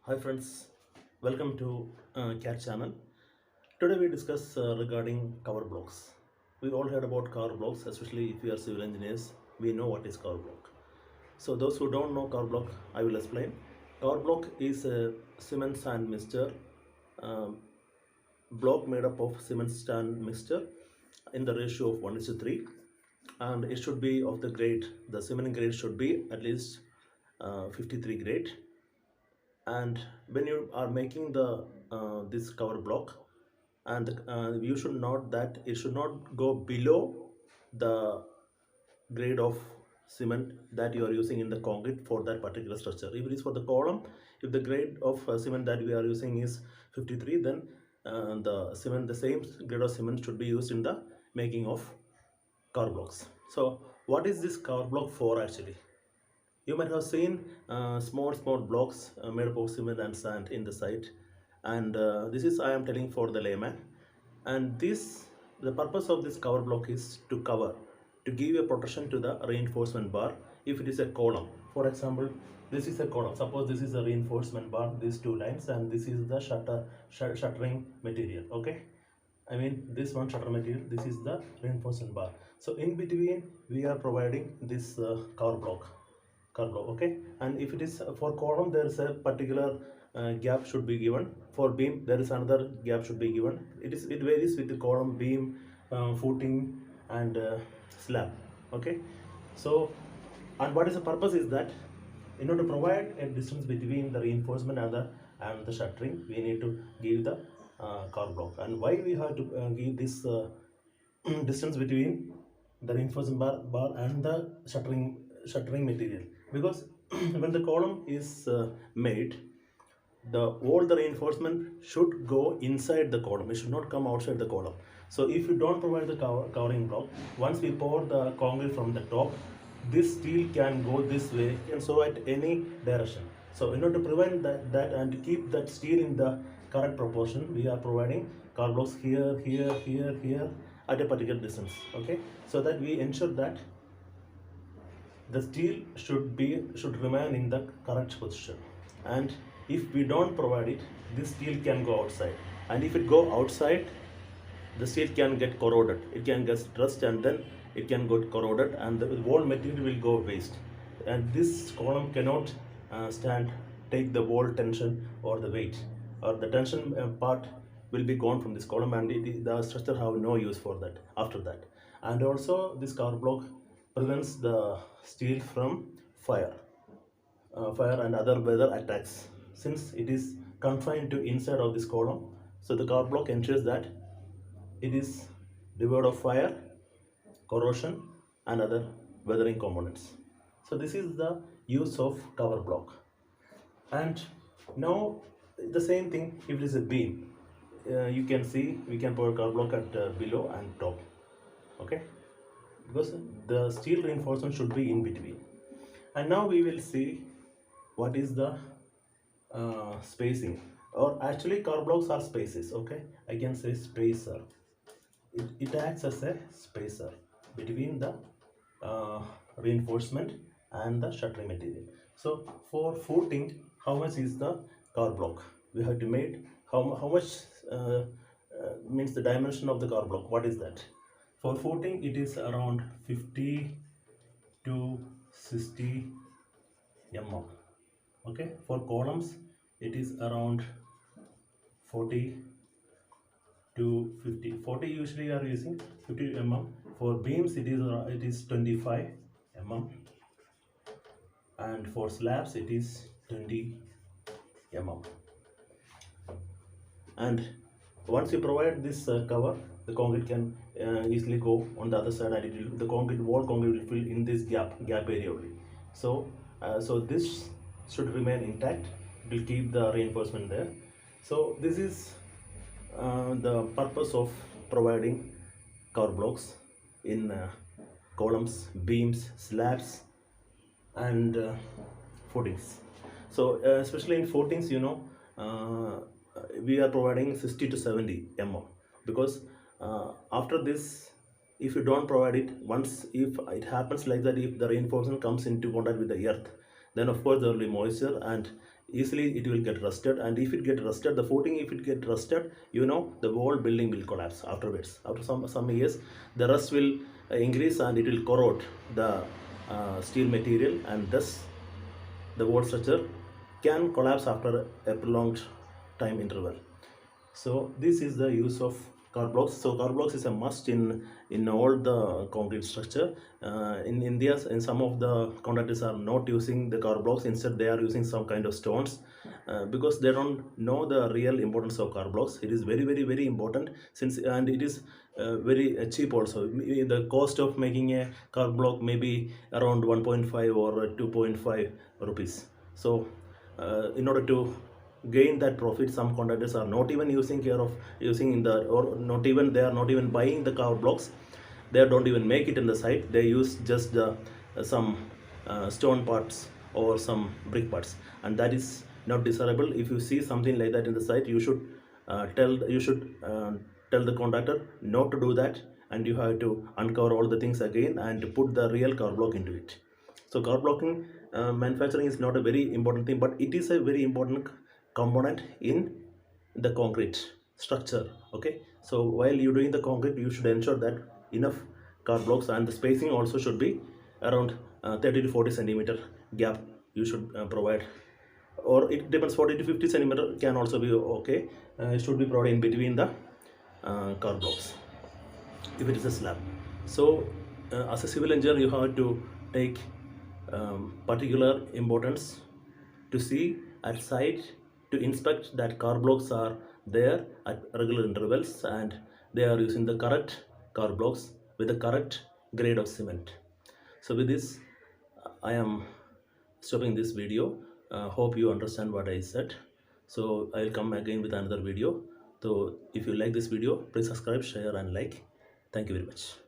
Hi friends, welcome to CAT channel. Today we discuss regarding cover blocks. We all heard about cover blocks, especially if you are civil engineers. We know what is cover block. So those who don't know cover block, I will explain. Cover block is a cement sand mixture um, block made up of cement sand mixture in the ratio of 1:3, and it should be of the grade. The cement grade should be at least 53 grade. And when you are making the this cover block, and you should note that it should not go below the grade of cement that you are using in the concrete for that particular structure. If it is for the column, if the grade of cement that we are using is 53, then the same grade of cement should be used in the making of cover blocks. So what is this cover block for actually? You might have seen small blocks made up of cement and sand in the site, and this is I am telling for the layman. And this, the purpose of this cover block is to cover, to give a protection to the reinforcement bar if it is a column. For example, this is a column. Suppose this is a reinforcement bar, these two lines, and this is the shuttering material. Okay, I mean this one shutter material. This is the reinforcement bar. So in between we are providing this cover block. Okay, and if it is for column, there is a particular gap should be given. For beam, there is another gap should be given. It varies with the column, beam, footing, and slab. Okay, so, and what is the purpose is that in order to provide a distance between the reinforcement and the shuttering, we need to give the cover block. And why we have to give this distance between the reinforcement bar and the shuttering material? Because when the column is made, all the reinforcement should go inside the column. It should not come outside the column. So if you don't provide the covering block, once we pour the concrete from the top, this steel can go this way and so at any direction. So in order to prevent that and to keep that steel in the correct proportion, we are providing cover blocks here at a particular distance. Okay, so that we ensure that the steel should remain in the correct position. And if we don't provide it, this steel can go outside, and if it go outside, the steel can get corroded, it can get rust, and then it can get corroded, and the wall material will go waste, and this column cannot take the wall tension or the weight, or the tension part will be gone from this column, and the structure have no use for that after that. And also this cover block prevents the steel from fire and other weather attacks, since it is confined to inside of this column. So the cover block ensures that it is devoid of fire, corrosion, and other weathering components. So this is the use of cover block. And now the same thing if it is a beam. You can see we can put a cover block at below and top. Okay, because the steel reinforcement should be in between. And now we will see what is the spacing, or actually cover blocks are spaces. Okay, I can say spacer. It acts as a spacer between the reinforcement and the shuttering material. So for footing, how much is the cover block? We have to make how much means the dimension of the cover block. What is that? For footing, it is around 50 to 60 mm. Okay, for columns it is around 40 to 50. 40 usually are using 50 mm. For beams it is 25 mm, and for slabs it is 20 mm. And once you provide this cover, the concrete can easily go on the other side, and the concrete will fill in this gap area only. So this should remain intact. It will keep the reinforcement there. So this is the purpose of providing cover blocks in columns, beams, slabs, and footings. So especially in footings, we are providing 60 to 70 mm, because after this, if you don't provide it, once if it happens like that, if the reinforcement comes into contact with the earth, then of course there will be moisture, and easily it will get rusted, and if it get rusted, the footing, if it get rusted, the whole building will collapse afterwards. After some years, the rust will increase and it will corrode the steel material, and thus the wall structure can collapse after a prolonged time interval. So this is the use of car blocks. So car blocks is a must in all the concrete structure. In India, in some of the contractors are not using the car blocks. Instead, they are using some kind of stones because they don't know the real importance of car blocks. It is very, very, very important, and it is very cheap also. The cost of making a car block may be around 1.5 or 2.5 rupees. So in order to gain that profit, some contractors are not even using the, or not even, they are not even buying the cover blocks. They don't even make it in the site. They use just the some stone parts or some brick parts, and that is not desirable. If you see something like that in the site, you should tell the contractor not to do that, and you have to uncover all the things again and to put the real cover block into it. So cover blocking manufacturing is not a very important thing, but it is a very important component in the concrete structure. Okay, so while you're doing the concrete, you should ensure that enough car blocks, and the spacing also should be around 30 to 40 centimeter gap you should provide, or it depends, 40 to 50 centimeter can also be okay. It should be provided in between the car blocks if it is a slab. So as a civil engineer, you have to take particular importance to see at site, to inspect that car blocks are there at regular intervals and they are using the correct car blocks with the correct grade of cement. So with this, I am stopping this video. Hope you understand what I said. So I will come again with another video. So if you like this video, please subscribe, share and like. Thank you very much.